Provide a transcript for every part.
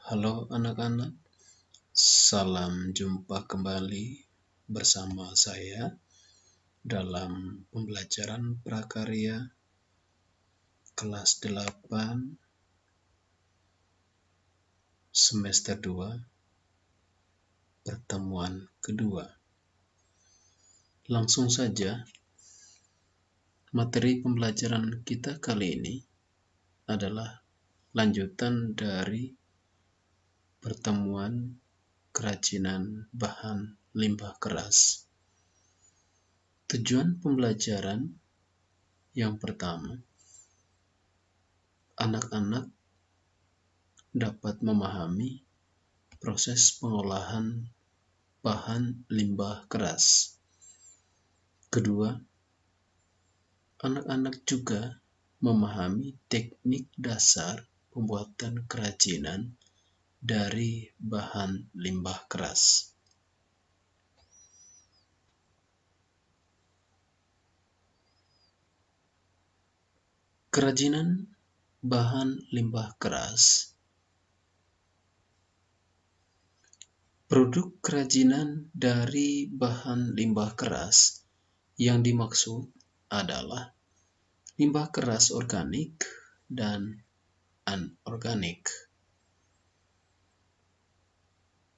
Halo anak-anak, salam jumpa kembali bersama saya dalam pembelajaran prakarya kelas 8 semester 2 pertemuan kedua. Langsung saja, materi pembelajaran kita kali ini adalah lanjutan dari pertemuan kerajinan bahan limbah keras. Tujuan pembelajaran yang pertama, anak-anak dapat memahami proses pengolahan bahan limbah keras. Kedua, anak-anak juga memahami teknik dasar pembuatan kerajinan dari bahan limbah keras. Kerajinan bahan limbah keras. Produk kerajinan dari bahan limbah keras yang dimaksud adalah limbah keras organik dan anorganik.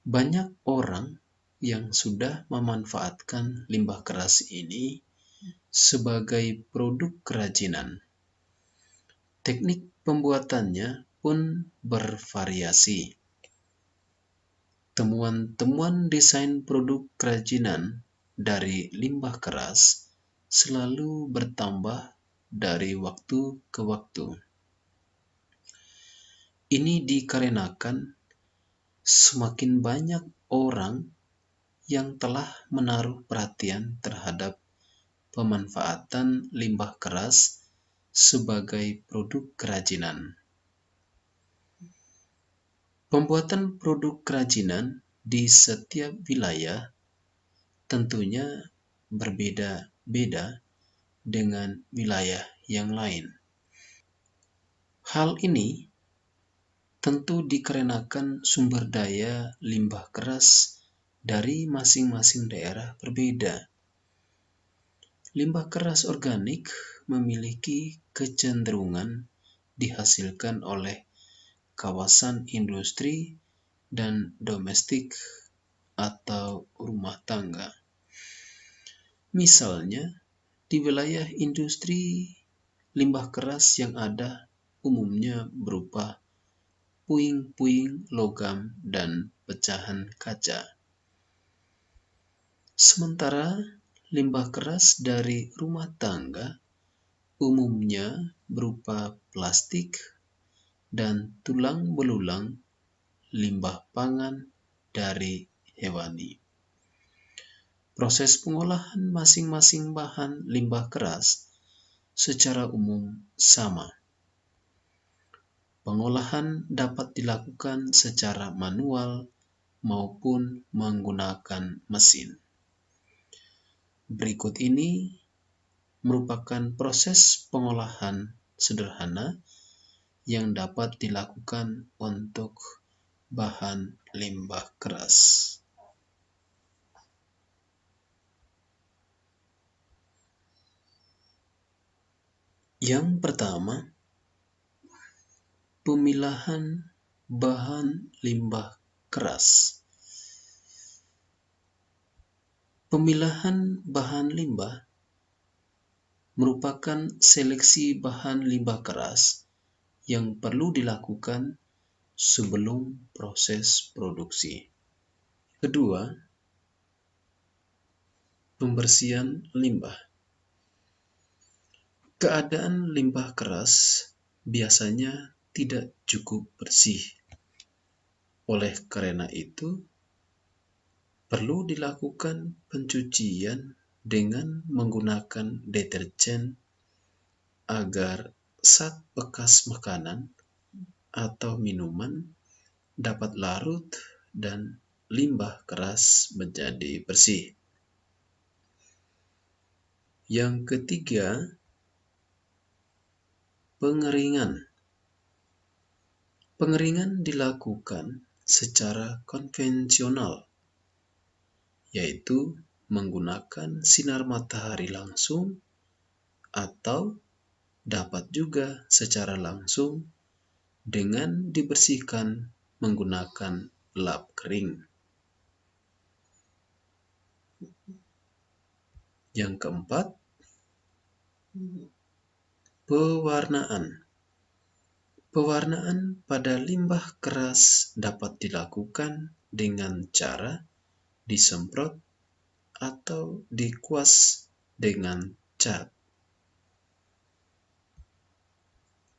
Banyak orang yang sudah memanfaatkan limbah keras ini sebagai produk kerajinan. Teknik pembuatannya pun bervariasi. Temuan-temuan desain produk kerajinan dari limbah keras selalu bertambah dari waktu ke waktu. Ini dikarenakan semakin banyak orang yang telah menaruh perhatian terhadap pemanfaatan limbah keras sebagai produk kerajinan. Pembuatan produk kerajinan di setiap wilayah tentunya berbeda-beda dengan wilayah yang lain. Hal ini tentu dikarenakan sumber daya limbah keras dari masing-masing daerah berbeda. Limbah keras organik memiliki kecenderungan dihasilkan oleh kawasan industri dan domestik atau rumah tangga. Misalnya, di wilayah industri, limbah keras yang ada umumnya berupa puing-puing logam dan pecahan kaca. Sementara limbah keras dari rumah tangga umumnya berupa plastik dan tulang belulang limbah pangan dari hewani. Proses pengolahan masing-masing bahan limbah keras secara umum sama. Pengolahan dapat dilakukan secara manual maupun menggunakan mesin. Berikut ini merupakan proses pengolahan sederhana yang dapat dilakukan untuk bahan limbah keras. Yang pertama, pemilahan bahan limbah keras. Pemilahan bahan limbah merupakan seleksi bahan limbah keras yang perlu dilakukan sebelum proses produksi. Kedua, pembersihan limbah. Keadaan limbah keras biasanya tidak cukup bersih. Oleh karena itu, perlu dilakukan pencucian dengan menggunakan deterjen agar zat bekas makanan atau minuman dapat larut dan limbah keras menjadi bersih. Yang ketiga, pengeringan. Pengeringan dilakukan secara konvensional, yaitu menggunakan sinar matahari langsung atau dapat juga secara langsung dengan dibersihkan menggunakan lap kering. Yang keempat, pewarnaan. Pewarnaan pada limbah keras dapat dilakukan dengan cara disemprot atau dikuas dengan cat.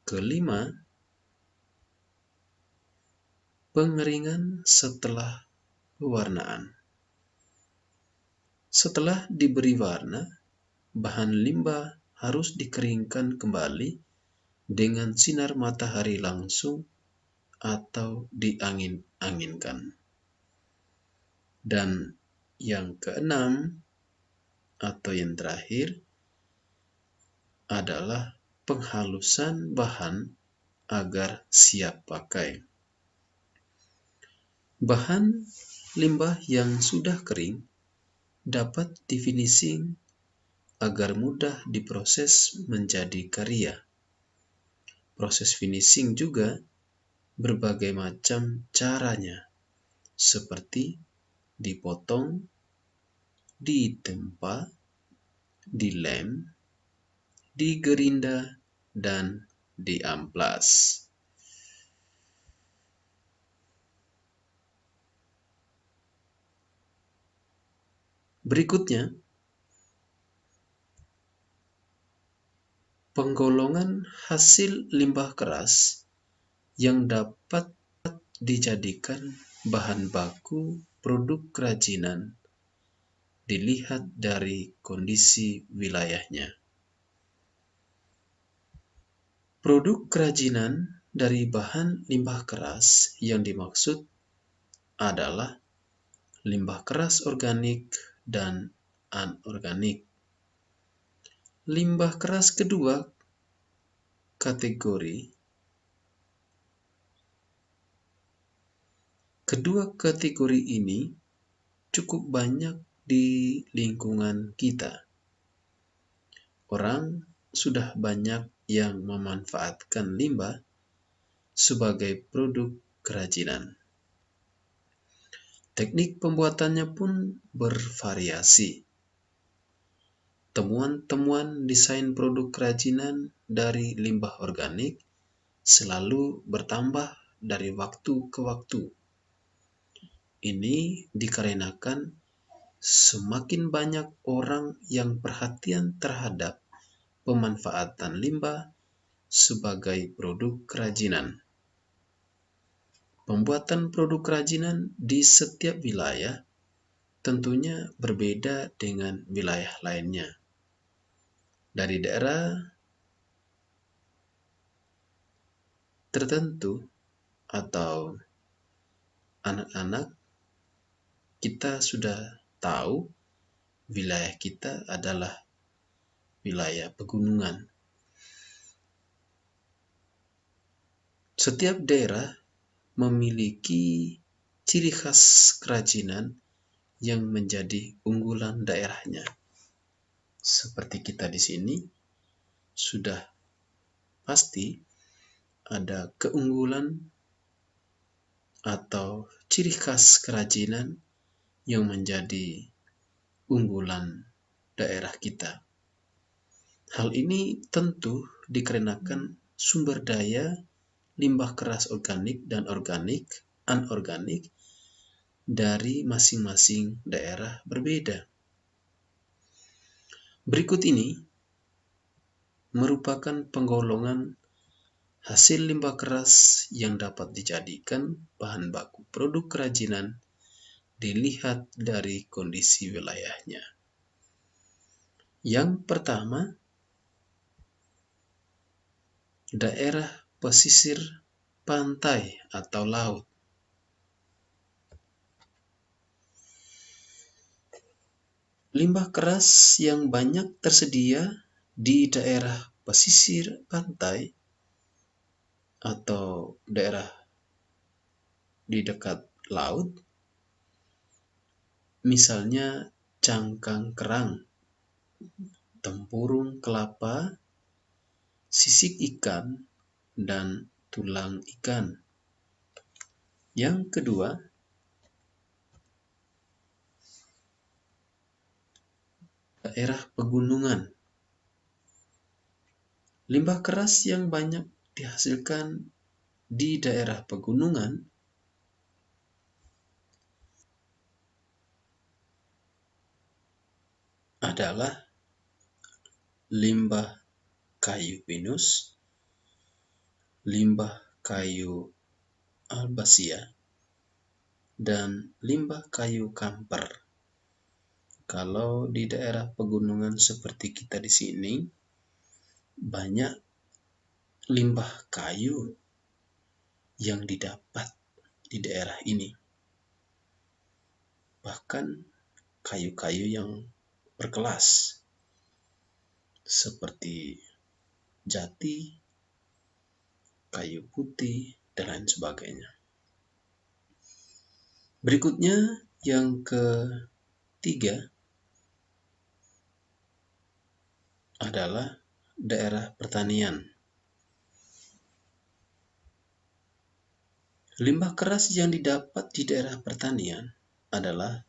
Kelima, pengeringan setelah pewarnaan. Setelah diberi warna, bahan limbah harus dikeringkan kembali dengan sinar matahari langsung atau diangin-anginkan. Dan yang keenam atau yang terakhir adalah penghalusan bahan agar siap pakai. Bahan limbah yang sudah kering dapat di-finishing agar mudah diproses menjadi karya. Proses finishing juga berbagai macam caranya, seperti dipotong, ditempa, dilem, digerinda, dan diamplas. Berikutnya, penggolongan hasil limbah keras yang dapat dijadikan bahan baku produk kerajinan dilihat dari kondisi wilayahnya. Produk kerajinan dari bahan limbah keras yang dimaksud adalah limbah keras organik dan anorganik. Limbah keras kedua kategori ini cukup banyak di lingkungan kita. Orang sudah banyak yang memanfaatkan limbah sebagai produk kerajinan. Teknik pembuatannya pun bervariasi. Temuan-temuan desain produk kerajinan dari limbah organik selalu bertambah dari waktu ke waktu. Ini dikarenakan semakin banyak orang yang perhatian terhadap pemanfaatan limbah sebagai produk kerajinan. Pembuatan produk kerajinan di setiap wilayah tentunya berbeda dengan wilayah lainnya. Dari daerah tertentu atau anak-anak, kita sudah tahu wilayah kita adalah wilayah pegunungan. Setiap daerah memiliki ciri khas kerajinan yang menjadi unggulan daerahnya. Seperti kita di sini, sudah pasti ada keunggulan atau ciri khas kerajinan yang menjadi unggulan daerah kita. Hal ini tentu dikarenakan sumber daya limbah keras organik dan anorganik dari masing-masing daerah berbeda. Berikut ini merupakan penggolongan hasil limbah keras yang dapat dijadikan bahan baku produk kerajinan dilihat dari kondisi wilayahnya. Yang pertama, daerah pesisir pantai atau laut. Limbah keras yang banyak tersedia di daerah pesisir pantai atau daerah di dekat laut, misalnya cangkang kerang, tempurung kelapa, sisik ikan, dan tulang ikan. Yang kedua, daerah pegunungan. Limbah keras yang banyak dihasilkan di daerah pegunungan adalah limbah kayu pinus, limbah kayu albazia, dan limbah kayu kamper. Kalau di daerah pegunungan seperti kita di sini, banyak limbah kayu yang didapat di daerah ini. Bahkan kayu-kayu yang berkelas seperti jati, kayu putih, dan lain sebagainya. Berikutnya yang ketiga adalah daerah pertanian. Limbah keras yang didapat di daerah pertanian adalah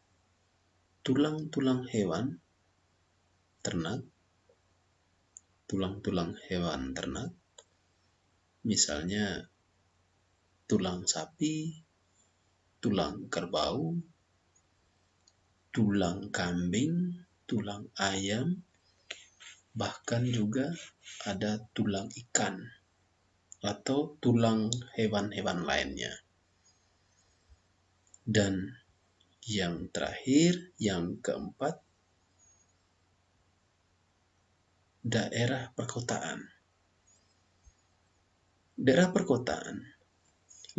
tulang-tulang hewan ternak, misalnya tulang sapi, tulang kerbau, tulang kambing, tulang ayam, bahkan juga ada tulang ikan atau tulang hewan-hewan lainnya. Dan yang terakhir, yang keempat, daerah perkotaan. Daerah perkotaan,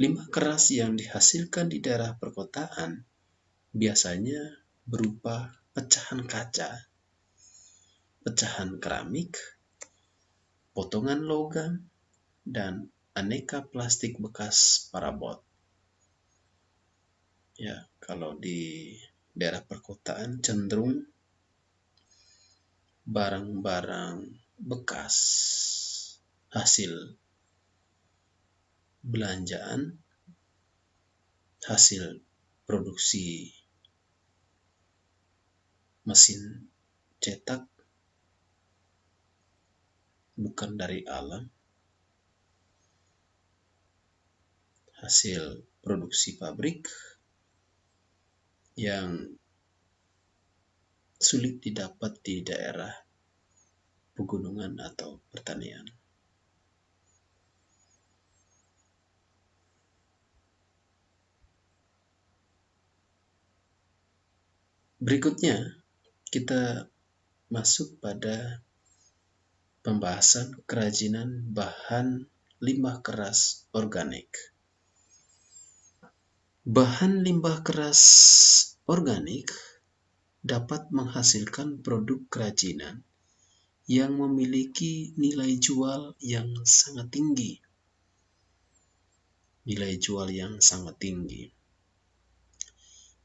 limbah keras yang dihasilkan di daerah perkotaan biasanya berupa pecahan kaca, pecahan keramik, potongan logam, dan aneka plastik bekas parabot. Ya, kalau di daerah perkotaan cenderung barang-barang bekas hasil belanjaan, hasil produksi mesin cetak, bukan dari alam, hasil produksi pabrik yang sulit didapat di daerah pegunungan atau pertanian. Berikutnya, kita masuk pada pembahasan kerajinan bahan limbah keras organik. Bahan limbah keras organik dapat menghasilkan produk kerajinan yang memiliki nilai jual yang sangat tinggi.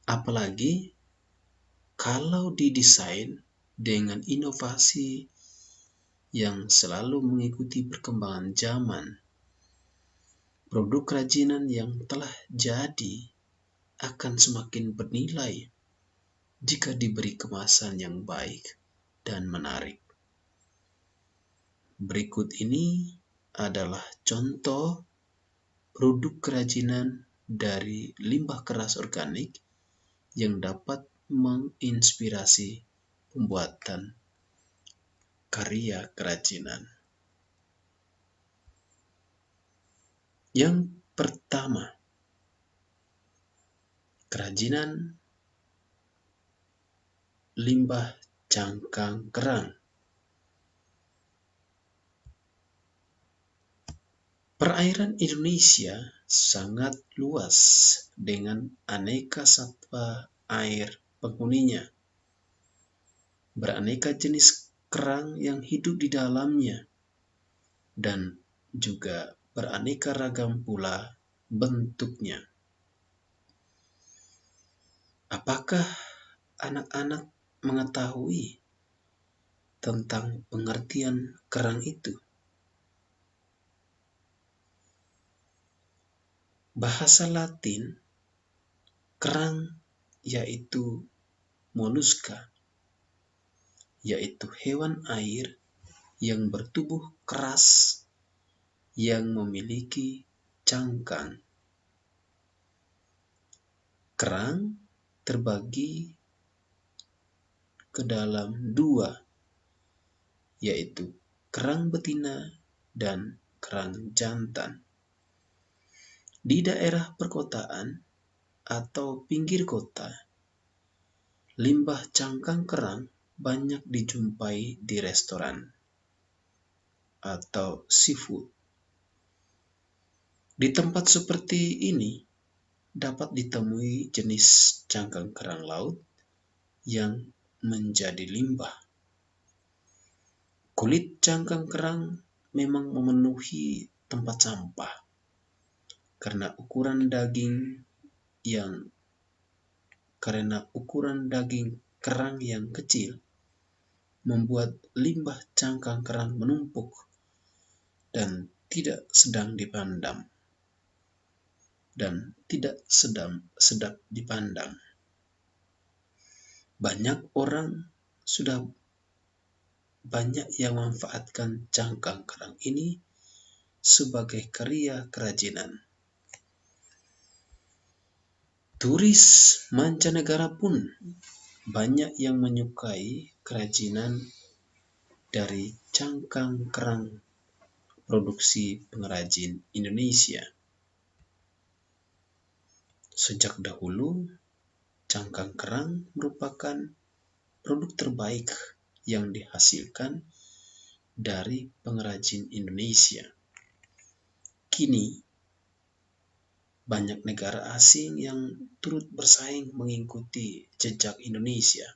Apalagi kalau didesain dengan inovasi yang selalu mengikuti perkembangan zaman. Produk kerajinan yang telah jadi akan semakin bernilai jika diberi kemasan yang baik dan menarik. Berikut ini adalah contoh produk kerajinan dari limbah keras organik yang dapat menginspirasi pembuatan karya kerajinan. Yang pertama, kerajinan limbah cangkang kerang. Perairan Indonesia sangat luas dengan aneka satwa air penghuninya. Beraneka jenis kerang yang hidup di dalamnya, dan juga beraneka ragam pula bentuknya. Apakah anak-anak mengetahui tentang pengertian kerang itu? Bahasa Latin kerang yaitu moluska, yaitu hewan air yang bertubuh keras yang memiliki cangkang. Kerang terbagi ke dalam dua, yaitu kerang betina dan kerang jantan. Di daerah perkotaan atau pinggir kota, limbah cangkang kerang banyak dijumpai di restoran atau seafood. Di tempat seperti ini dapat ditemui jenis cangkang kerang laut yang menjadi limbah. Kulit cangkang kerang memang memenuhi tempat sampah karena ukuran daging kerang yang kecil membuat limbah cangkang kerang menumpuk dan tidak sedap dipandang. Banyak yang memanfaatkan cangkang kerang ini sebagai karya kerajinan. Turis mancanegara pun banyak yang menyukai kerajinan dari cangkang kerang produksi pengrajin Indonesia. Sejak dahulu, cangkang kerang merupakan produk terbaik yang dihasilkan dari pengrajin Indonesia. Kini, banyak negara asing yang turut bersaing mengikuti jejak Indonesia.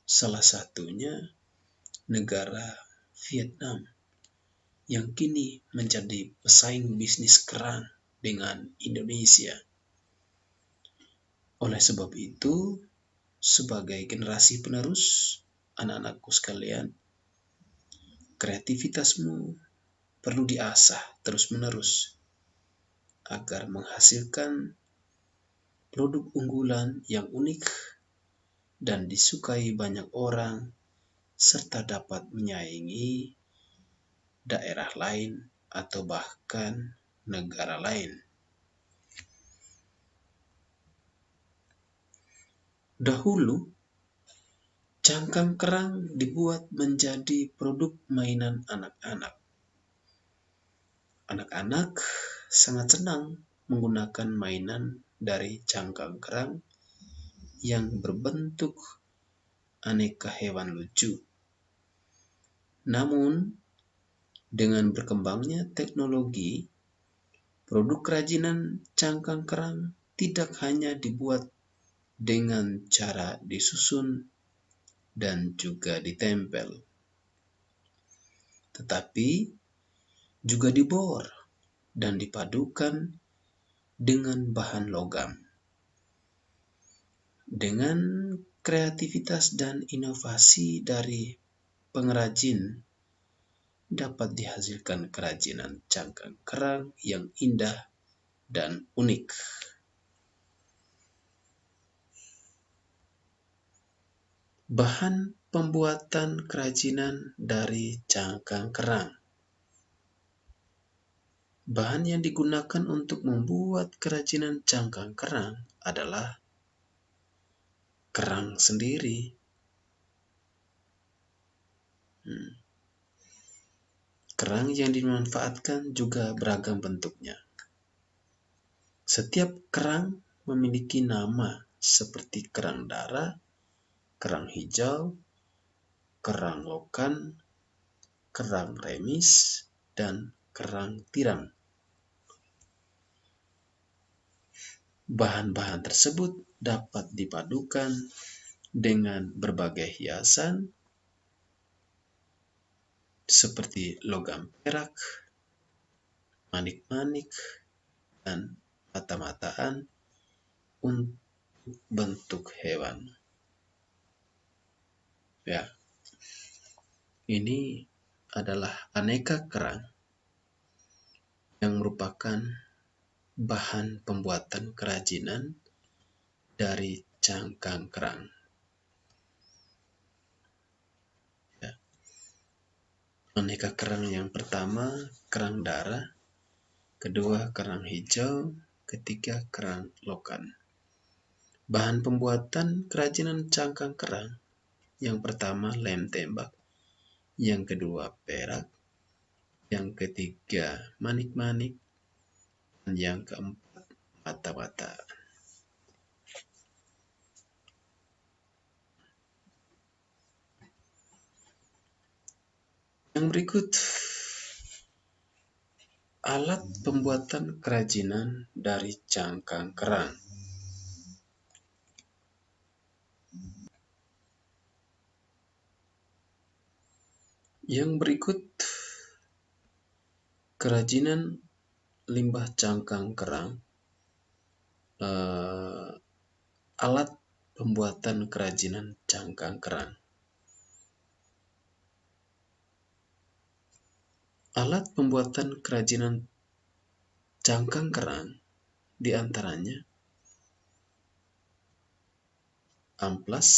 Salah satunya negara Vietnam yang kini menjadi pesaing bisnis kerang dengan Indonesia. Oleh sebab itu, sebagai generasi penerus, anak-anakku sekalian, kreativitasmu perlu diasah terus-menerus agar menghasilkan produk unggulan yang unik dan disukai banyak orang serta dapat menyaingi daerah lain atau bahkan negara lain. Dahulu, cangkang kerang dibuat menjadi produk mainan anak-anak. Anak-anak sangat senang menggunakan mainan dari cangkang kerang yang berbentuk aneka hewan lucu. Namun, dengan berkembangnya teknologi, produk kerajinan cangkang kerang tidak hanya dibuat dengan cara disusun dan juga ditempel, tetapi juga dibor dan dipadukan dengan bahan logam. Dengan kreativitas dan inovasi dari pengrajin, dapat dihasilkan kerajinan cangkang kerang yang indah dan unik. Bahan pembuatan kerajinan dari cangkang kerang. Bahan yang digunakan untuk membuat kerajinan cangkang kerang adalah kerang sendiri. Kerang yang dimanfaatkan juga beragam bentuknya. Setiap kerang memiliki nama seperti kerang darah, kerang hijau, kerang lokan, kerang remis, dan kerang tirang. Bahan-bahan tersebut dapat dipadukan dengan berbagai hiasan seperti logam perak, manik-manik, dan mata-mataan bentuk hewan. Ya, ini adalah aneka kerang yang merupakan bahan pembuatan kerajinan dari cangkang kerang. Ya. Aneka kerang yang pertama, kerang darah, kedua kerang hijau, ketiga kerang lokan. Bahan pembuatan kerajinan cangkang kerang, yang pertama lem tembak, yang kedua perak, yang ketiga manik-manik, dan yang keempat mata-mata. Yang berikut alat pembuatan kerajinan dari cangkang kerang. Yang berikut kerajinan limbah cangkang kerang, alat pembuatan kerajinan cangkang kerang. Alat pembuatan kerajinan cangkang kerang diantaranya amplas,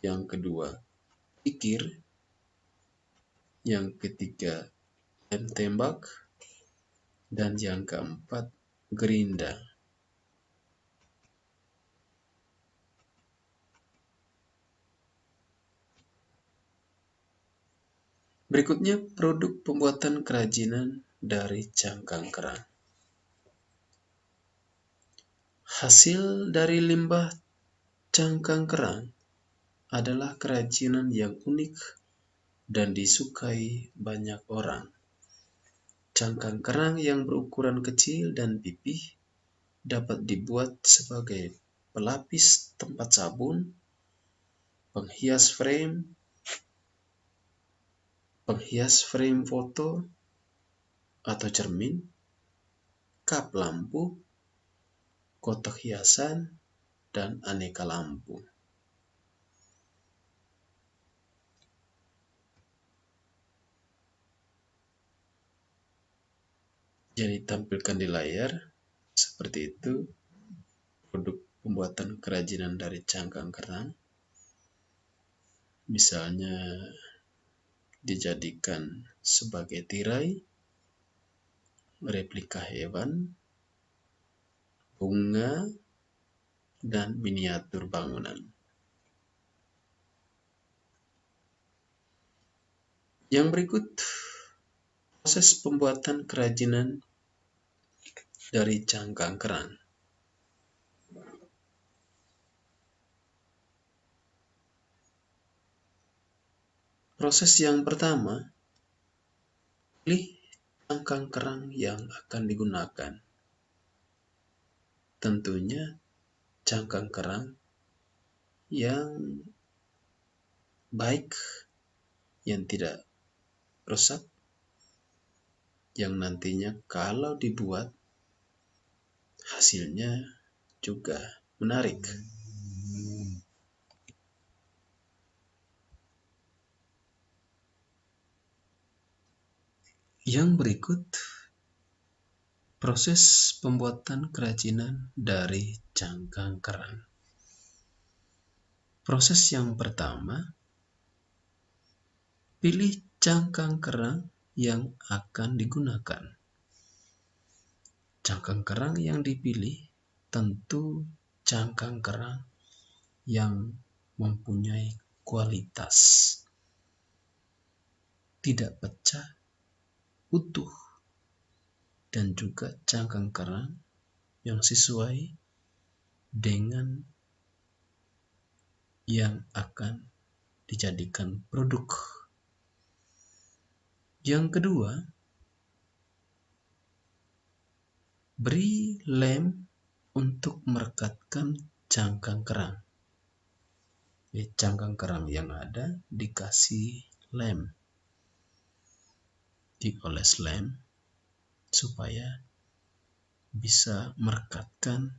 yang kedua pikir, yang ketiga lem tembak, dan yang keempat gerinda. Berikutnya produk pembuatan kerajinan dari cangkang kerang. Hasil dari limbah cangkang kerang adalah kerajinan yang unik dan disukai banyak orang. Cangkang kerang yang berukuran kecil dan pipih dapat dibuat sebagai pelapis tempat sabun, penghias frame foto atau cermin, kap lampu, kotak hiasan, dan aneka lampu. Jadi tampilkan di layar seperti itu produk pembuatan kerajinan dari cangkang kerang. Misalnya dijadikan sebagai tirai, replika hewan, bunga, dan miniatur bangunan. Yang berikut proses pembuatan kerajinan dari cangkang kerang. Proses yang pertama, pilih cangkang kerang yang akan digunakan. Tentunya cangkang kerang yang baik, yang tidak rusak, yang nantinya kalau dibuat hasilnya juga menarik. Yang berikut proses pembuatan kerajinan dari cangkang kerang. Proses yang pertama, pilih cangkang kerang yang akan digunakan. Cangkang kerang yang dipilih tentu cangkang kerang yang mempunyai kualitas, tidak pecah, utuh, dan juga cangkang kerang yang sesuai dengan yang akan dijadikan produk. Yang kedua, beri lem untuk merekatkan cangkang kerang. Cangkang kerang yang ada dikasih lem, dioles lem supaya bisa merekatkan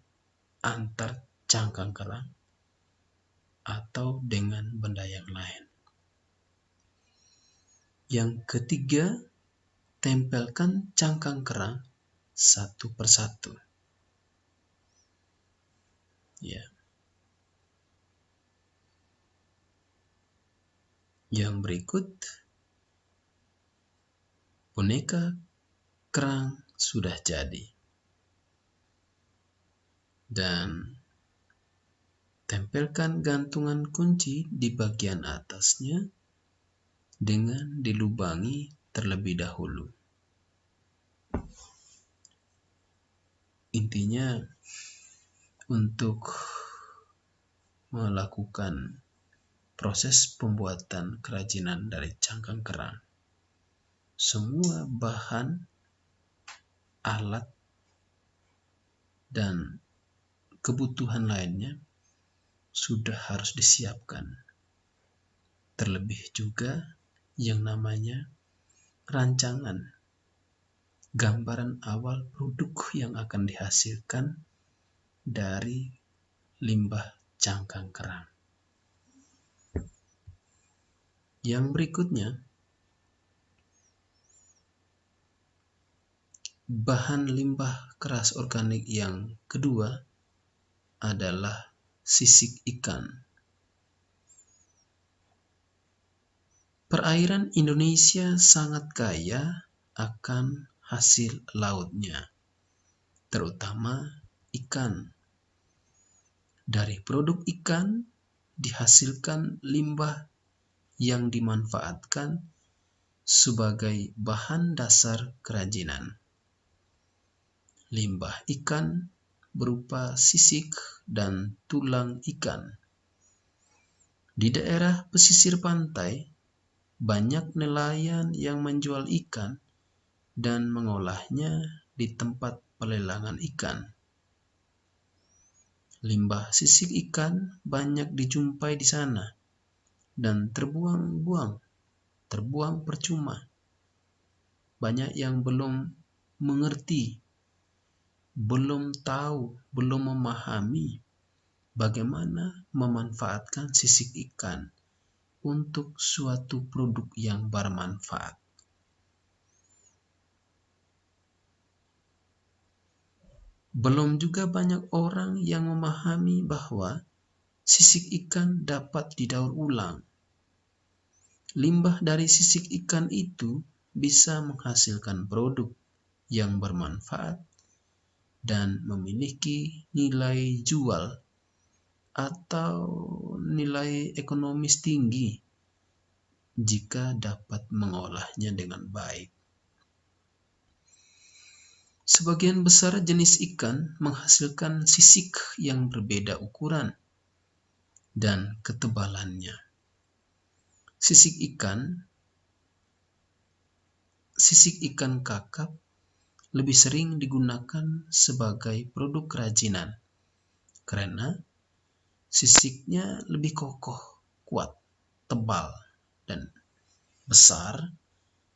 antar cangkang kerang atau dengan benda yang lain. Yang ketiga, tempelkan cangkang kerang satu persatu. Ya. Yang berikut, boneka kerang sudah jadi. Dan tempelkan gantungan kunci di bagian atasnya dengan dilubangi terlebih dahulu. Intinya, untuk melakukan proses pembuatan kerajinan dari cangkang kerang, semua bahan, alat, dan kebutuhan lainnya sudah harus disiapkan. Terlebih juga yang namanya rancangan, gambaran awal produk yang akan dihasilkan dari limbah cangkang kerang. Yang berikutnya, bahan limbah keras organik yang kedua adalah sisik ikan. Perairan Indonesia sangat kaya akan hasil lautnya, terutama ikan. Dari produk ikan dihasilkan limbah yang dimanfaatkan sebagai bahan dasar kerajinan. Limbah ikan berupa sisik dan tulang ikan. Di daerah pesisir pantai, banyak nelayan yang menjual ikan dan mengolahnya di tempat pelelangan ikan. Limbah sisik ikan banyak dijumpai di sana dan terbuang percuma. Banyak yang belum mengerti, belum tahu, belum memahami bagaimana memanfaatkan sisik ikan untuk suatu produk yang bermanfaat. Belum juga banyak orang yang memahami bahwa sisik ikan dapat didaur ulang. Limbah dari sisik ikan itu bisa menghasilkan produk yang bermanfaat dan memiliki nilai jual atau nilai ekonomis tinggi jika dapat mengolahnya dengan baik. Sebagian besar jenis ikan menghasilkan sisik yang berbeda ukuran dan ketebalannya. Sisik ikan kakap lebih sering digunakan sebagai produk kerajinan karena sisiknya lebih kokoh, kuat, tebal, dan besar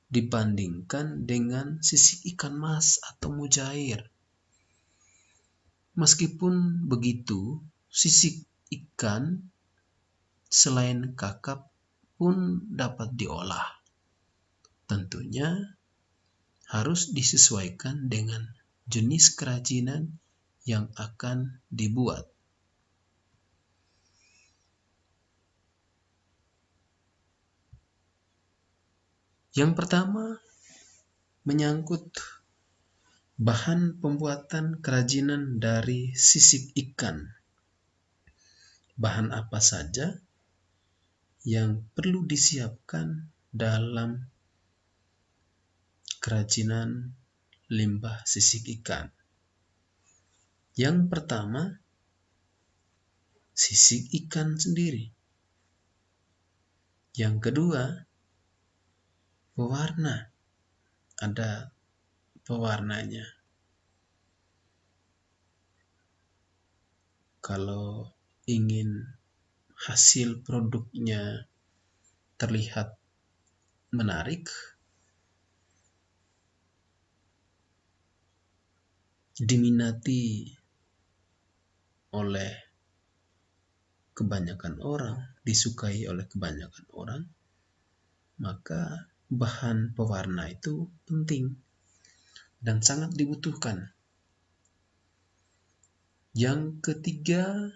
dibandingkan dengan sisik ikan mas atau mujair. Meskipun begitu, sisik ikan selain kakap pun dapat diolah. Tentunya harus disesuaikan dengan jenis kerajinan yang akan dibuat. Yang pertama, menyangkut bahan pembuatan kerajinan dari sisik ikan. Bahan apa saja yang perlu disiapkan dalam kerajinan limbah sisik ikan? Yang pertama, sisik ikan sendiri. Yang kedua, pewarna. Ada pewarnanya. Kalau ingin hasil produknya terlihat menarik, diminati oleh kebanyakan orang, disukai oleh kebanyakan orang, maka bahan pewarna itu penting dan sangat dibutuhkan. Yang ketiga,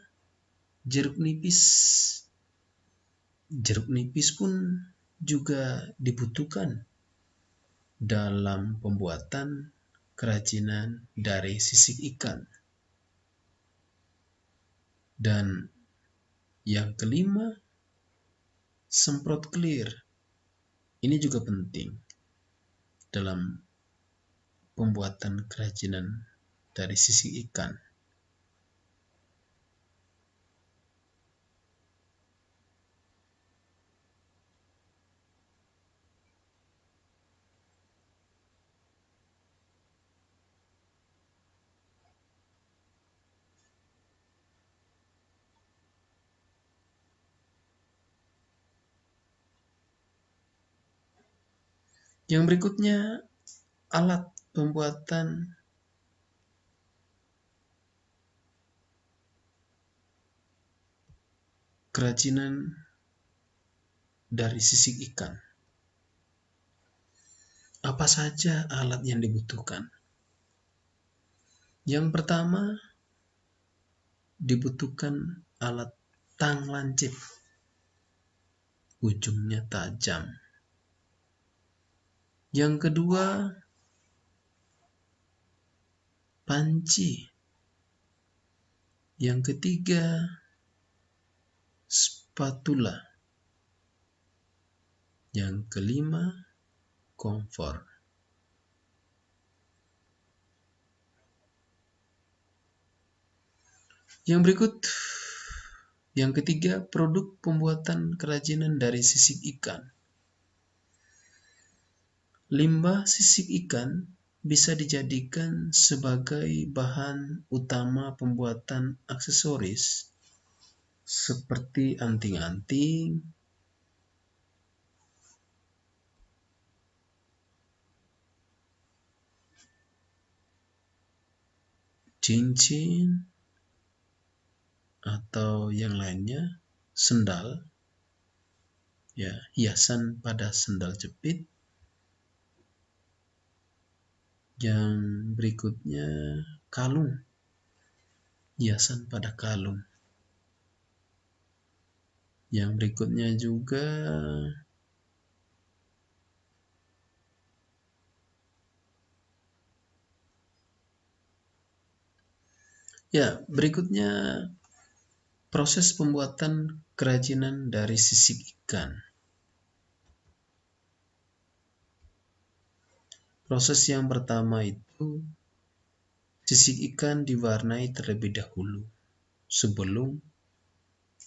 jeruk nipis. Jeruk nipis pun juga dibutuhkan dalam pembuatan kerajinan dari sisik ikan. Dan yang kelima, semprot clear. Ini juga penting dalam pembuatan kerajinan dari sisik ikan. Yang berikutnya, alat pembuatan kerajinan dari sisik ikan. Apa saja alat yang dibutuhkan? Yang pertama, dibutuhkan alat tang lancip, ujungnya tajam. Yang kedua, panci. Yang ketiga, spatula. Yang kelima, kompor. Yang berikut, yang ketiga, produk pembuatan kerajinan dari sisik ikan. Limbah sisik ikan bisa dijadikan sebagai bahan utama pembuatan aksesoris seperti anting-anting, cincin, atau yang lainnya, sendal, ya, hiasan pada sendal jepit. Yang berikutnya, kalung, hiasan pada kalung. Yang berikutnya juga berikutnya proses pembuatan kerajinan dari sisik ikan. Proses yang pertama itu sisik ikan diwarnai terlebih dahulu sebelum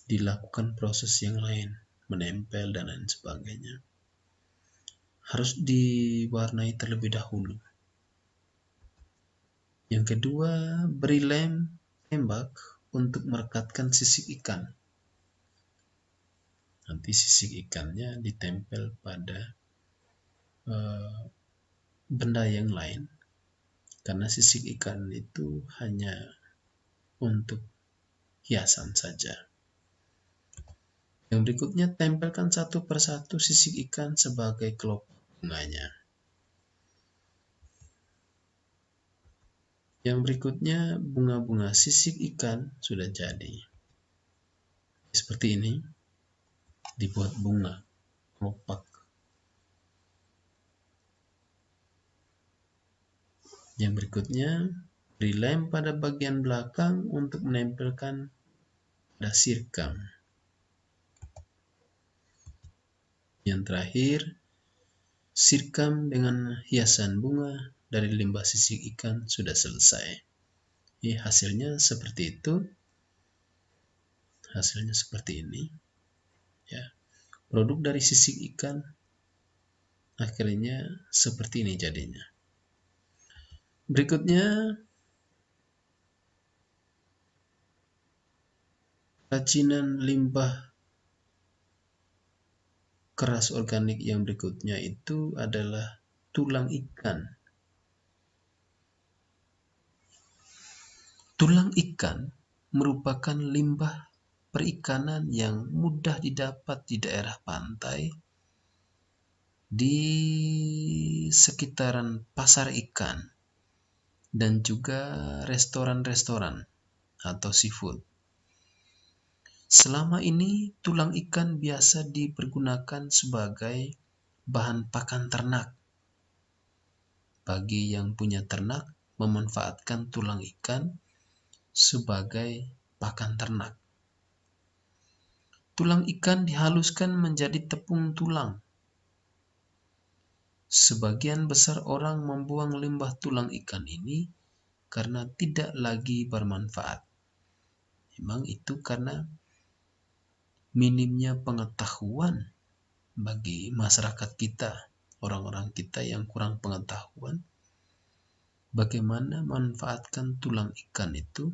dilakukan proses yang lain, menempel dan lain sebagainya. Harus diwarnai terlebih dahulu. Yang kedua, beri lem tembak untuk merekatkan sisik ikan. Nanti sisik ikannya ditempel pada benda yang lain, karena sisik ikan itu hanya untuk hiasan saja. Yang berikutnya, tempelkan satu persatu sisik ikan sebagai kelopak bunganya. Yang berikutnya, bunga-bunga sisik ikan sudah jadi. Seperti ini, dibuat bunga, kelopak. Yang berikutnya, beri lem pada bagian belakang untuk menempelkan pada sirkam. Yang terakhir, sirkam dengan hiasan bunga dari limbah sisik ikan sudah selesai. Hasilnya seperti itu. Hasilnya seperti ini. Ya. Produk dari sisik ikan akhirnya seperti ini jadinya. Berikutnya, kerajinan limbah keras organik yang berikutnya itu adalah tulang ikan. Tulang ikan merupakan limbah perikanan yang mudah didapat di daerah pantai, di sekitaran pasar ikan, dan juga restoran-restoran atau seafood. Selama ini, tulang ikan biasa dipergunakan sebagai bahan pakan ternak. Bagi yang punya ternak, memanfaatkan tulang ikan sebagai pakan ternak. Tulang ikan dihaluskan menjadi tepung tulang. Sebagian besar orang membuang limbah tulang ikan ini karena tidak lagi bermanfaat. Memang itu karena minimnya pengetahuan bagi masyarakat kita, orang-orang kita yang kurang pengetahuan bagaimana manfaatkan tulang ikan itu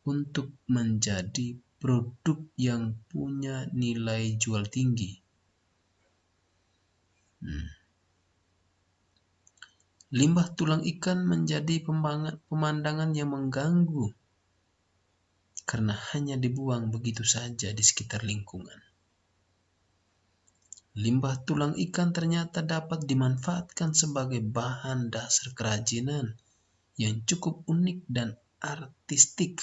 untuk menjadi produk yang punya nilai jual tinggi. Limbah tulang ikan menjadi pemandangan yang mengganggu karena hanya dibuang begitu saja di sekitar lingkungan. Limbah tulang ikan ternyata dapat dimanfaatkan sebagai bahan dasar kerajinan yang cukup unik dan artistik.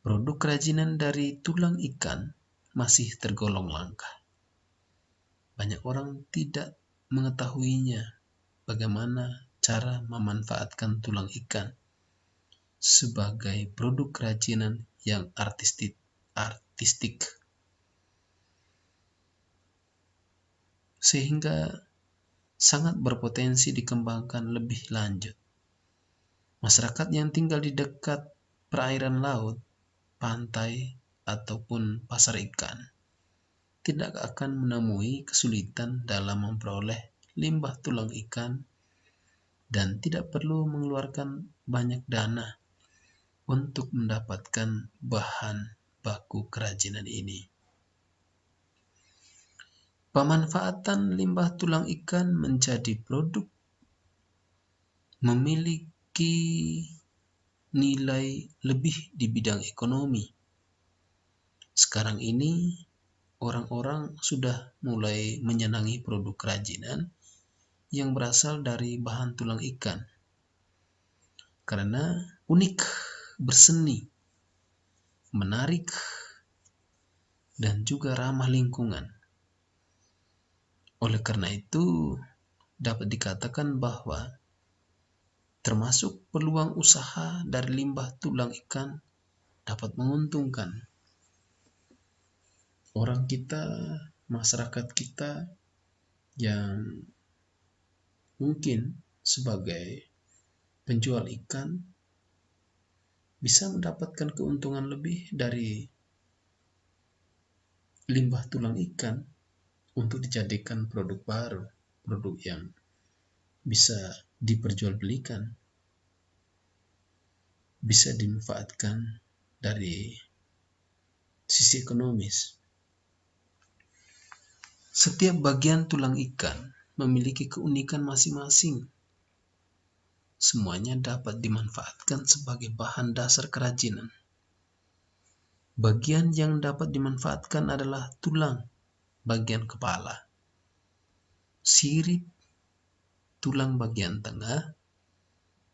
Produk kerajinan dari tulang ikan masih tergolong langka. Banyak orang tidak mengetahuinya bagaimana cara memanfaatkan tulang ikan sebagai produk kerajinan yang artistik. Sehingga sangat berpotensi dikembangkan lebih lanjut. Masyarakat yang tinggal di dekat perairan laut, pantai, ataupun pasar ikan tidak akan menemui kesulitan dalam memperoleh limbah tulang ikan dan tidak perlu mengeluarkan banyak dana untuk mendapatkan bahan baku kerajinan ini. Pemanfaatan limbah tulang ikan menjadi produk memiliki nilai lebih di bidang ekonomi. Sekarang ini orang-orang sudah mulai menyenangi produk kerajinan yang berasal dari bahan tulang ikan karena unik, berseni, menarik, dan juga ramah lingkungan. Oleh karena itu, dapat dikatakan bahwa termasuk peluang usaha dari limbah tulang ikan dapat menguntungkan. Orang kita, masyarakat kita yang mungkin sebagai penjual ikan bisa mendapatkan keuntungan lebih dari limbah tulang ikan untuk dijadikan produk baru, produk yang bisa diperjualbelikan, bisa dimanfaatkan dari sisi ekonomis. Setiap bagian tulang ikan memiliki keunikan masing-masing. Semuanya dapat dimanfaatkan sebagai bahan dasar kerajinan. Bagian yang dapat dimanfaatkan adalah tulang, bagian kepala, sirip, tulang bagian tengah,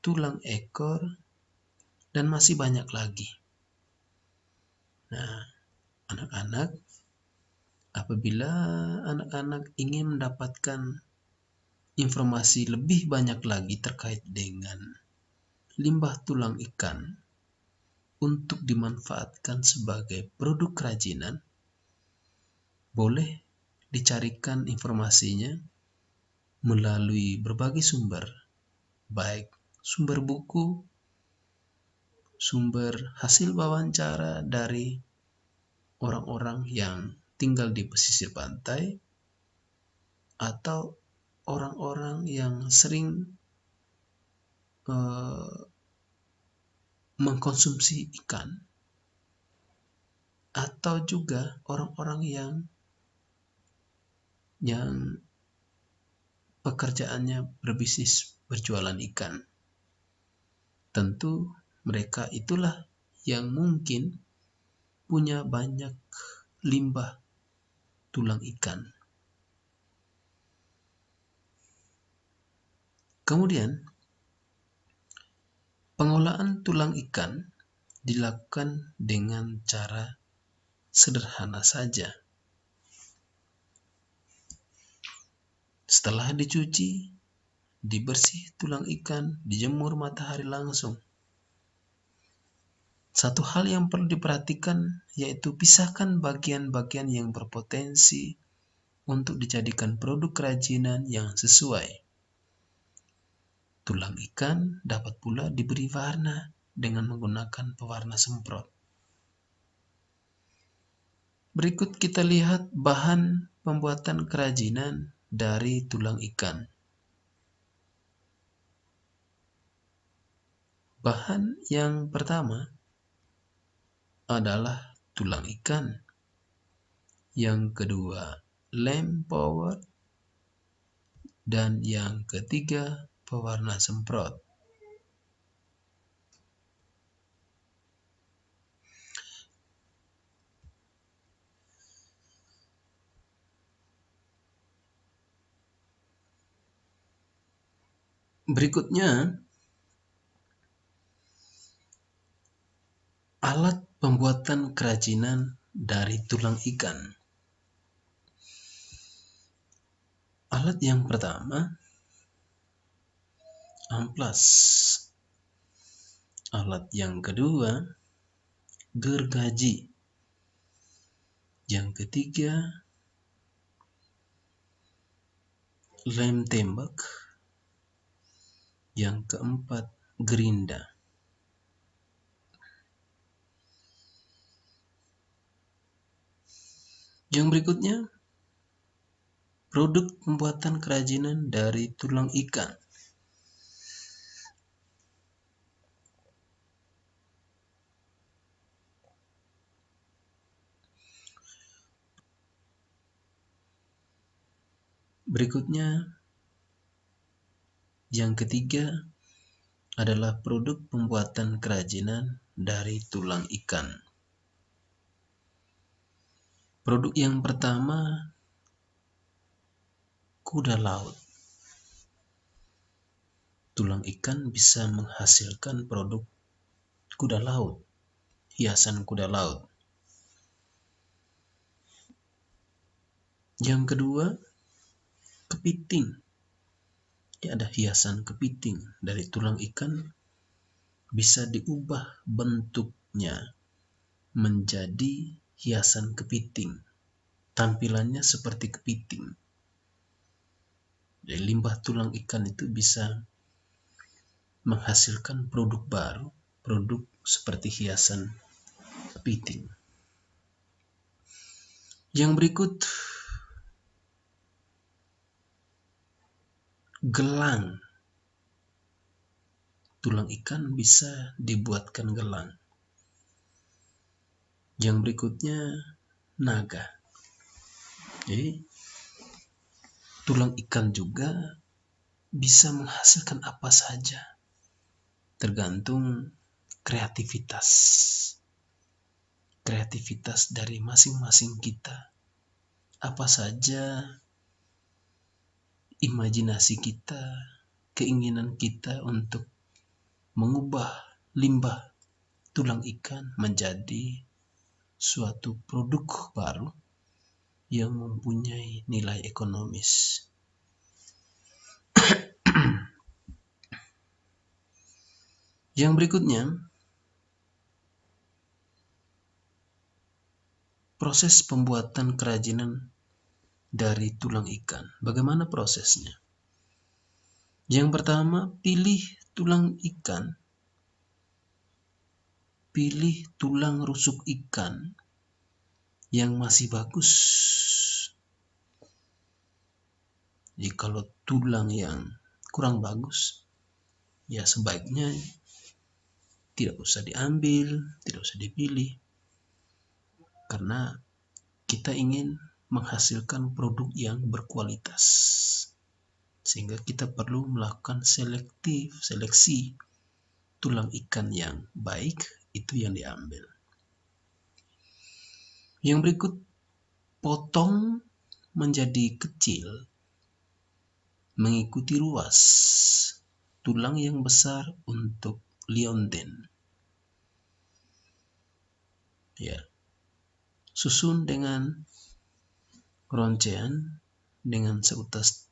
tulang ekor, dan masih banyak lagi. Nah, anak-anak, apabila anak-anak ingin mendapatkan informasi lebih banyak lagi terkait dengan limbah tulang ikan untuk dimanfaatkan sebagai produk kerajinan, boleh dicarikan informasinya melalui berbagai sumber, baik sumber buku, sumber hasil wawancara dari orang-orang yang tinggal di pesisir pantai, atau orang-orang yang sering mengkonsumsi ikan, atau juga orang-orang yang pekerjaannya berbisnis berjualan ikan. Tentu mereka itulah yang mungkin punya banyak limbah tulang ikan. Kemudian, pengolahan tulang ikan dilakukan dengan cara sederhana saja. Setelah dicuci, dibersih tulang ikan, dijemur matahari langsung. Satu hal yang perlu diperhatikan yaitu pisahkan bagian-bagian yang berpotensi untuk dijadikan produk kerajinan yang sesuai. Tulang ikan dapat pula diberi warna dengan menggunakan pewarna semprot. Berikut kita lihat bahan pembuatan kerajinan dari tulang ikan. Bahan yang pertama adalah tulang ikan. Yang kedua, lem power. Dan yang ketiga, pewarna semprot. Berikutnya, alat pembuatan kerajinan dari tulang ikan. Alat yang pertama, amplas. Alat yang kedua, gergaji. Yang ketiga, lem tembak. Yang keempat, gerinda. Yang berikutnya, produk pembuatan kerajinan dari tulang ikan. Berikutnya, yang ketiga adalah produk pembuatan kerajinan dari tulang ikan. Produk yang pertama, kuda laut. Tulang ikan bisa menghasilkan produk kuda laut, hiasan kuda laut. Yang kedua, kepiting. Ini ada hiasan kepiting dari tulang ikan, bisa diubah bentuknya menjadi hiasan kepiting. Tampilannya seperti kepiting. Jadi limbah tulang ikan itu bisa menghasilkan produk baru, produk seperti hiasan kepiting. Yang berikut, gelang. Tulang ikan bisa dibuatkan gelang. Yang berikutnya, naga. Jadi, tulang ikan juga bisa menghasilkan apa saja, tergantung kreativitas dari masing-masing kita. Apa saja imajinasi kita, keinginan kita untuk mengubah limbah tulang ikan menjadi suatu produk baru yang mempunyai nilai ekonomis. Yang berikutnya, proses pembuatan kerajinan dari tulang ikan. Bagaimana prosesnya? Yang pertama, pilih tulang ikan. Pilih tulang rusuk ikan yang masih bagus. Jadi kalau tulang yang kurang bagus, ya sebaiknya tidak usah diambil, tidak usah dipilih. Karena kita ingin menghasilkan produk yang berkualitas. Sehingga kita perlu melakukan seleksi tulang ikan yang baik itu yang diambil. Yang berikut, potong menjadi kecil mengikuti ruas tulang yang besar untuk liontin. Ya. Susun dengan roncean dengan seutas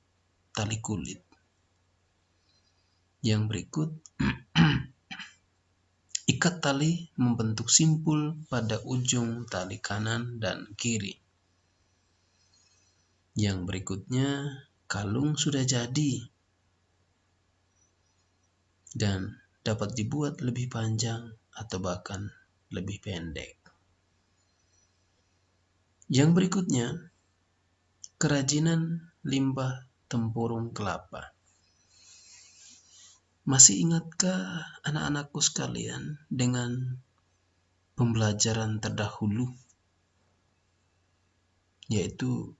tali kulit. Yang berikut, ikat tali membentuk simpul pada ujung tali kanan dan kiri. Yang berikutnya, kalung sudah jadi dan dapat dibuat lebih panjang atau bahkan lebih pendek. Yang berikutnya, kerajinan limbah tempurung kelapa. Masih ingatkah anak-anakku sekalian dengan pembelajaran terdahulu, yaitu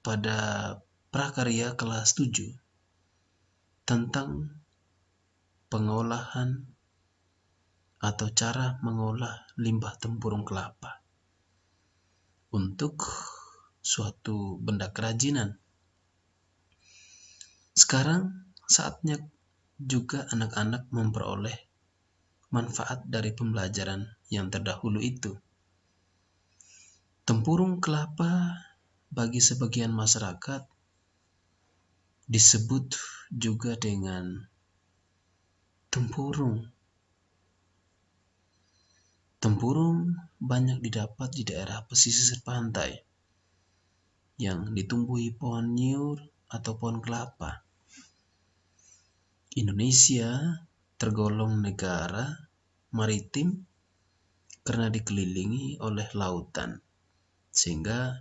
pada prakarya kelas 7 tentang pengolahan atau cara mengolah limbah tempurung kelapa untuk suatu benda kerajinan. Sekarang saatnya juga anak-anak memperoleh manfaat dari pembelajaran yang terdahulu itu. Tempurung kelapa bagi sebagian masyarakat disebut juga dengan tempurung. Tempurung banyak didapat di daerah pesisir pantai yang ditumbuhi pohon nyiur atau pohon kelapa. Indonesia tergolong negara maritim karena dikelilingi oleh lautan, sehingga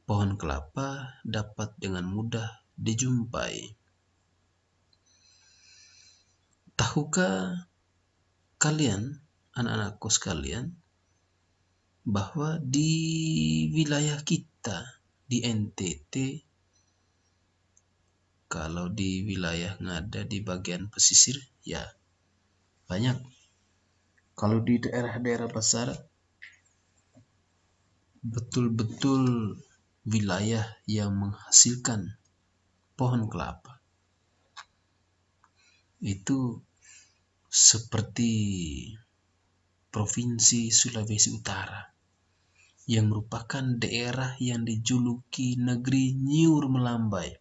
pohon kelapa dapat dengan mudah dijumpai. Tahukah kalian, anak-anakku sekalian, bahwa di wilayah kita, di NTT, kalau di wilayah Ngada di bagian pesisir, ya banyak. Kalau di daerah-daerah besar, betul-betul wilayah yang menghasilkan pohon kelapa. Itu seperti Provinsi Sulawesi Utara, yang merupakan daerah yang dijuluki negeri nyiur melambai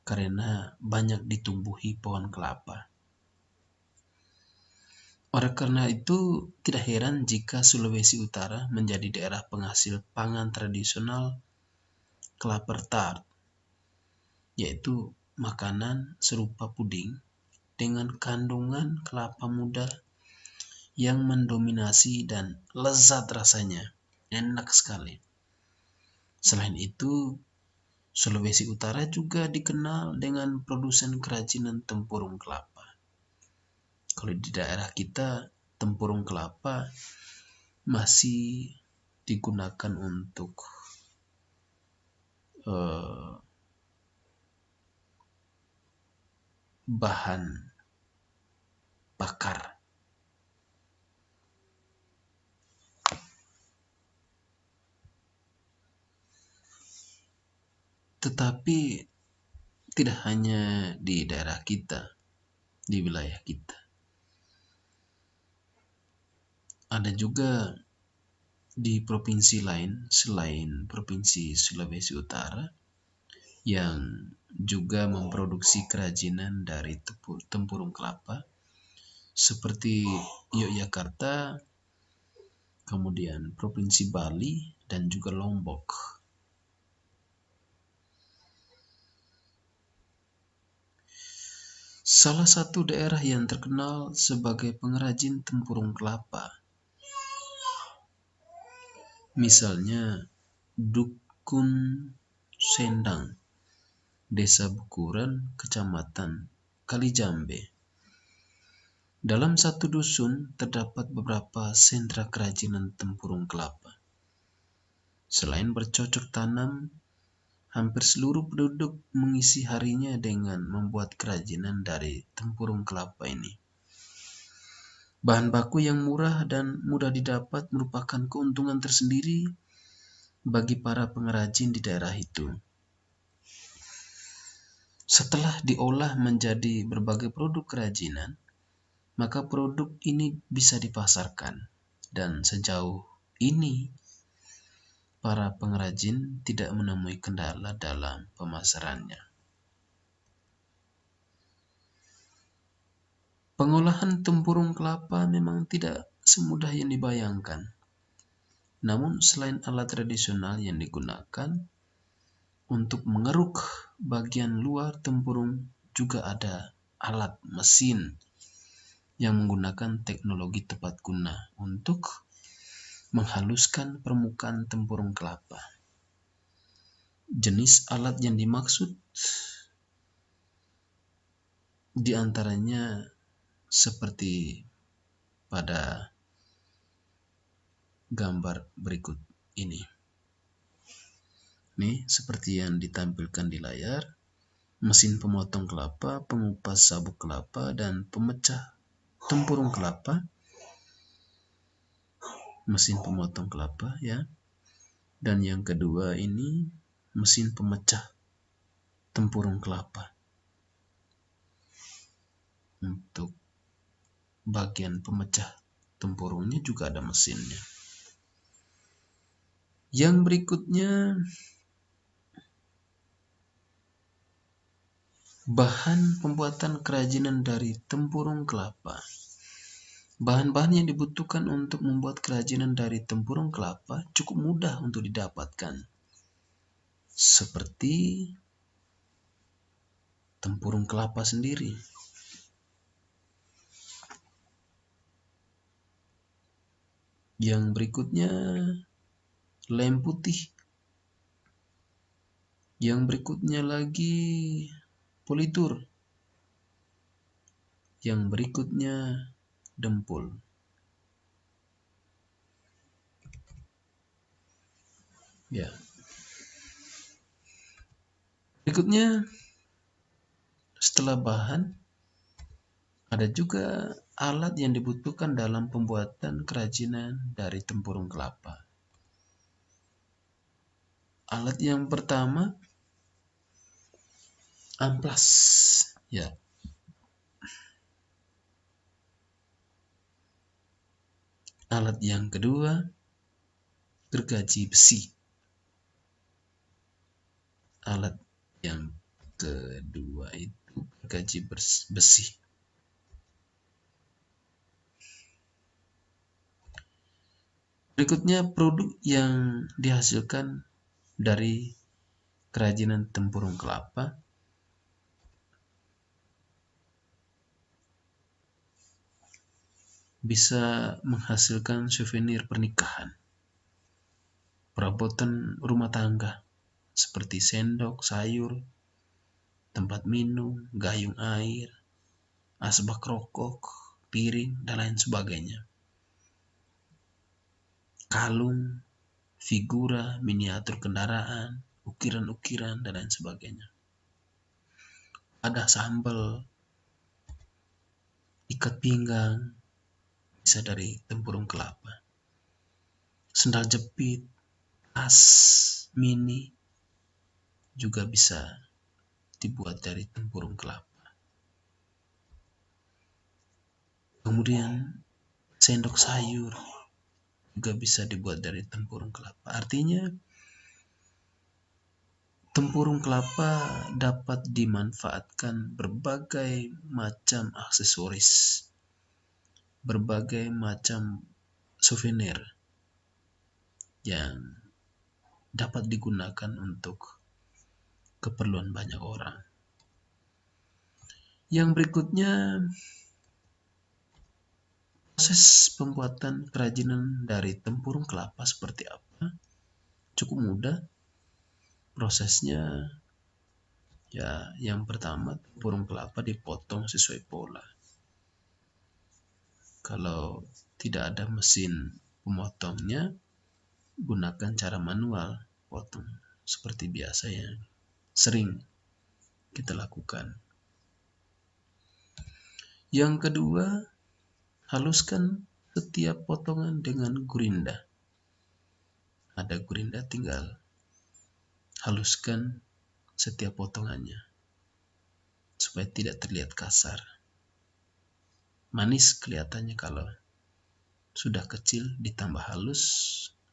karena banyak ditumbuhi pohon kelapa. Oleh karena itu, tidak heran jika Sulawesi Utara menjadi daerah penghasil pangan tradisional kelapa tart, yaitu makanan serupa puding dengan kandungan kelapa muda yang mendominasi dan lezat rasanya, enak sekali. Selain itu, Sulawesi Utara juga dikenal dengan produsen kerajinan tempurung kelapa. Kalau di daerah kita, tempurung kelapa masih digunakan untuk bahan bakar. Tetapi tidak hanya di daerah kita, di wilayah kita. Ada juga di provinsi lain selain Provinsi Sulawesi Utara yang juga memproduksi kerajinan dari tempurung kelapa seperti Yogyakarta, kemudian Provinsi Bali, dan juga Lombok. Salah satu daerah yang terkenal sebagai pengrajin tempurung kelapa, misalnya Dukun Sendang, Desa Bukuran, Kecamatan Kalijambe. Dalam satu dusun terdapat beberapa sentra kerajinan tempurung kelapa. Selain bercocok tanam Hampir seluruh penduduk mengisi harinya dengan membuat kerajinan dari tempurung kelapa ini. Bahan baku yang murah dan mudah didapat merupakan keuntungan tersendiri bagi para pengrajin di daerah itu. Setelah diolah menjadi berbagai produk kerajinan, maka produk ini bisa dipasarkan. Dan sejauh ini, para pengrajin tidak menemui kendala dalam pemasarannya. Pengolahan tempurung kelapa memang tidak semudah yang dibayangkan. Namun selain alat tradisional yang digunakan untuk mengeruk bagian luar tempurung, juga ada alat mesin yang menggunakan teknologi tepat guna untuk menghaluskan permukaan tempurung kelapa. Jenis alat yang dimaksud diantaranya seperti pada gambar berikut ini. Nih, seperti yang ditampilkan di layar, mesin pemotong kelapa, pengupas sabuk kelapa, dan pemecah tempurung kelapa. Mesin pemotong kelapa ya. Dan yang kedua ini mesin pemecah tempurung kelapa. Untuk bagian pemecah tempurungnya juga ada mesinnya. Yang berikutnya, bahan pembuatan kerajinan dari tempurung kelapa. Bahan-bahan yang dibutuhkan untuk membuat kerajinan dari tempurung kelapa cukup mudah untuk didapatkan. Seperti tempurung kelapa sendiri. Yang berikutnya, lem putih. Yang berikutnya lagi, politur. Yang berikutnya, dempul. Ya. Berikutnya, setelah bahan, ada juga alat yang dibutuhkan dalam pembuatan kerajinan dari tempurung kelapa. Alat yang pertama, amplas. Ya. Alat yang kedua, gergaji besi. Alat yang kedua itu gergaji besi. Berikutnya, produk yang dihasilkan dari kerajinan tempurung kelapa. Bisa menghasilkan souvenir pernikahan, perabotan rumah tangga, seperti sendok, sayur, tempat minum, gayung air, asbak rokok, piring, dan lain sebagainya. Kalung, figura, miniatur kendaraan, ukiran-ukiran, dan lain sebagainya. Ada sambal, ikat pinggang, bisa dari tempurung kelapa. Sendal jepit, tas mini, juga bisa dibuat dari tempurung kelapa. Kemudian sendok sayur juga bisa dibuat dari tempurung kelapa. Artinya tempurung kelapa dapat dimanfaatkan berbagai macam aksesoris, berbagai macam souvenir yang dapat digunakan untuk keperluan banyak orang. Yang berikutnya, proses pembuatan kerajinan dari tempurung kelapa seperti apa? Cukup mudah. Prosesnya, ya, yang pertama tempurung kelapa dipotong sesuai pola. Kalau tidak ada mesin pemotongnya, gunakan cara manual potong seperti biasa yang sering kita lakukan. Yang kedua, haluskan setiap potongan dengan gurinda. Ada gurinda, tinggal haluskan setiap potongannya supaya tidak terlihat kasar. Manis kelihatannya kalau sudah kecil ditambah halus,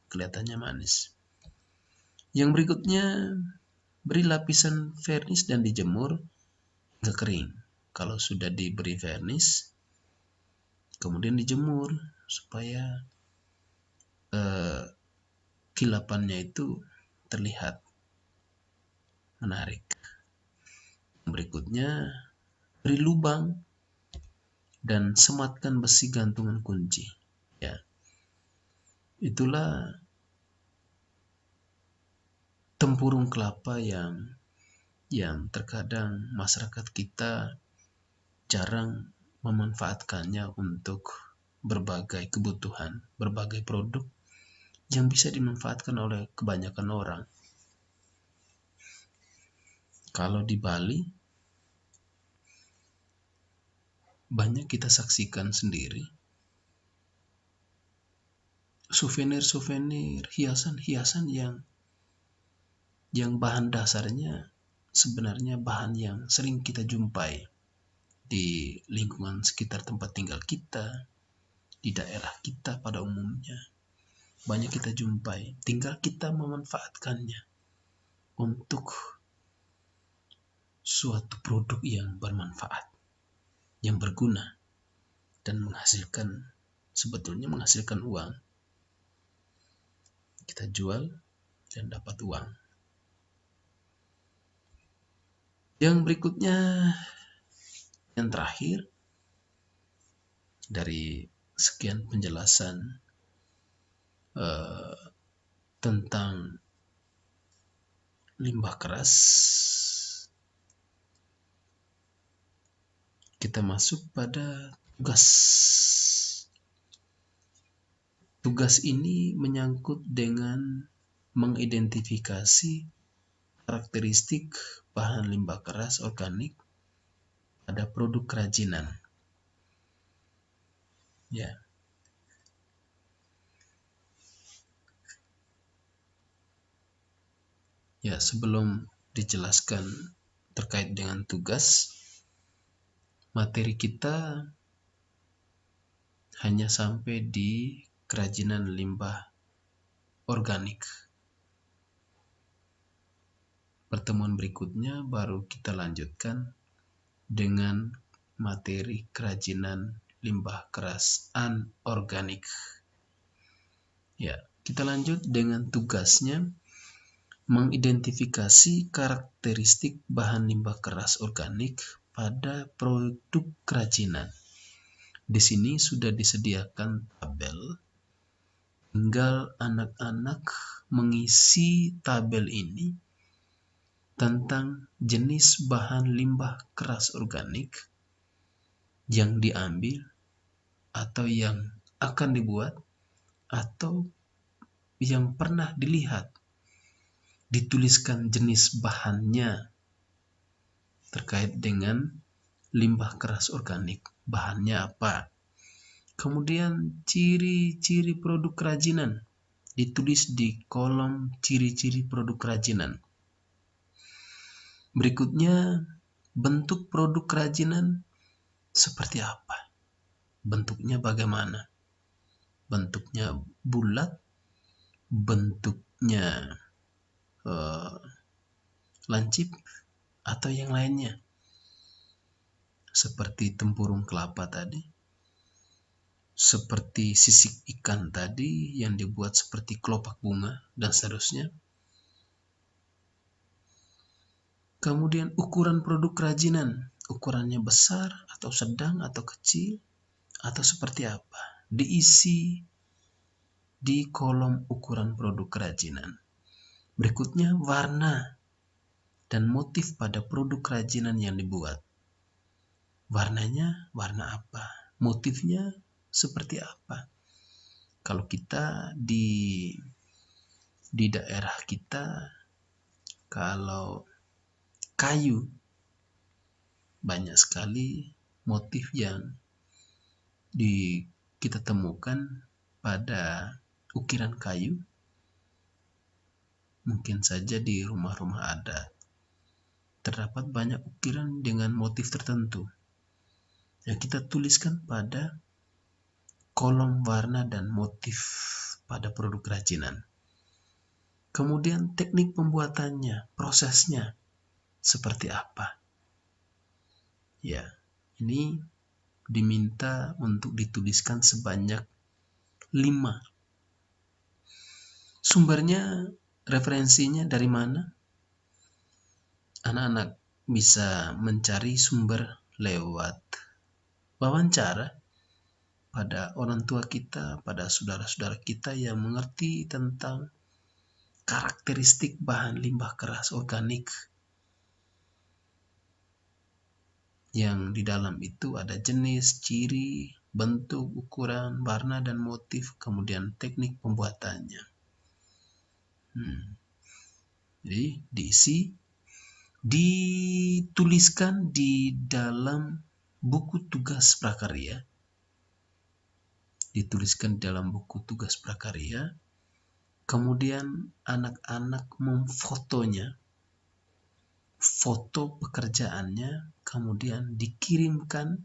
kelihatannya manis. Yang berikutnya, beri lapisan vernis dan dijemur hingga kering. Kalau sudah diberi vernis, kemudian dijemur supaya kilapannya itu terlihat menarik. Berikutnya, beri lubang dan sematkan besi gantungan kunci. Ya, itulah tempurung kelapa yang terkadang masyarakat kita jarang memanfaatkannya untuk berbagai kebutuhan, berbagai produk yang bisa dimanfaatkan oleh kebanyakan orang. Kalau di Bali, banyak kita saksikan sendiri souvenir-souvenir, hiasan-hiasan yang bahan dasarnya sebenarnya bahan yang sering kita jumpai di lingkungan sekitar tempat tinggal kita, di daerah kita pada umumnya. Banyak kita jumpai, tinggal kita memanfaatkannya untuk suatu produk yang bermanfaat, yang berguna, dan sebetulnya menghasilkan uang. Kita jual dan dapat uang. Yang berikutnya, yang terakhir, dari sekian penjelasan tentang limbah keras, kita masuk pada tugas. Tugas ini menyangkut dengan mengidentifikasi karakteristik bahan limbah keras organik pada produk kerajinan. Ya. Ya, sebelum dijelaskan terkait dengan tugas, materi kita hanya sampai di kerajinan limbah organik. Pertemuan berikutnya baru kita lanjutkan dengan materi kerajinan limbah keras anorganik. Ya, kita lanjut dengan tugasnya, mengidentifikasi karakteristik bahan limbah keras organik pada produk kerajinan. Di sini sudah disediakan tabel, tinggal anak-anak mengisi tabel ini tentang jenis bahan limbah keras organik yang diambil atau yang akan dibuat atau yang pernah dilihat. Dituliskan jenis bahannya terkait dengan limbah keras organik, bahannya apa. Kemudian ciri-ciri produk kerajinan ditulis di kolom ciri-ciri produk kerajinan. Berikutnya, bentuk produk kerajinan seperti apa? Bentuknya bagaimana? Bentuknya bulat, bentuknya lancip, atau yang lainnya, seperti tempurung kelapa tadi, seperti sisik ikan tadi yang dibuat seperti kelopak bunga, dan seterusnya. Kemudian ukuran produk kerajinan, ukurannya besar atau sedang atau kecil atau seperti apa, diisi di kolom ukuran produk kerajinan. Berikutnya, warna dan motif pada produk kerajinan yang dibuat. Warnanya warna apa? Motifnya seperti apa? Kalau kita di daerah kita Kalau kayu, banyak sekali motif yang kita temukan pada ukiran kayu. Mungkin saja di rumah-rumah adat terdapat banyak ukiran dengan motif tertentu yang kita tuliskan pada kolom warna dan motif pada produk kerajinan. Kemudian teknik pembuatannya, prosesnya seperti apa? Ya, ini diminta untuk dituliskan sebanyak 5. Sumbernya, referensinya dari mana? Anak-anak bisa mencari sumber lewat wawancara pada orang tua kita, pada saudara-saudara kita yang mengerti tentang karakteristik bahan limbah keras organik, yang di dalam itu ada jenis, ciri, bentuk, ukuran, warna, dan motif, kemudian teknik pembuatannya. Jadi diisi, dituliskan di dalam buku tugas prakarya. Kemudian anak-anak memfotonya, foto pekerjaannya, kemudian dikirimkan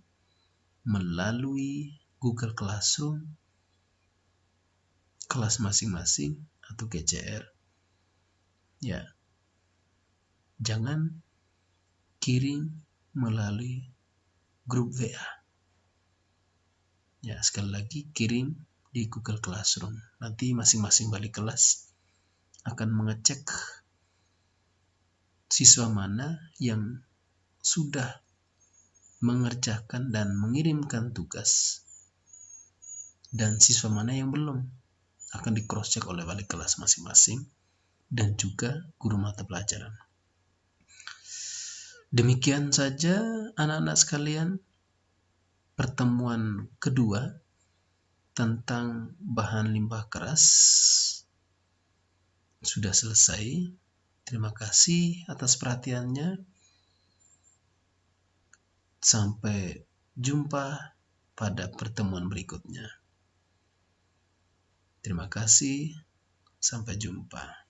melalui Google Classroom, kelas masing-masing atau GCR. Ya, jangan kirim melalui grup WA. Ya, sekali lagi kirim di Google Classroom. Nanti masing-masing balik kelas akan mengecek siswa mana yang sudah mengerjakan dan mengirimkan tugas dan siswa mana yang belum, akan di cross check oleh balik kelas masing-masing dan juga guru mata pelajaran. Demikian saja anak-anak sekalian, pertemuan kedua tentang bahan limbah keras sudah selesai. Terima kasih atas perhatiannya. Sampai jumpa pada pertemuan berikutnya. Terima kasih. Sampai jumpa.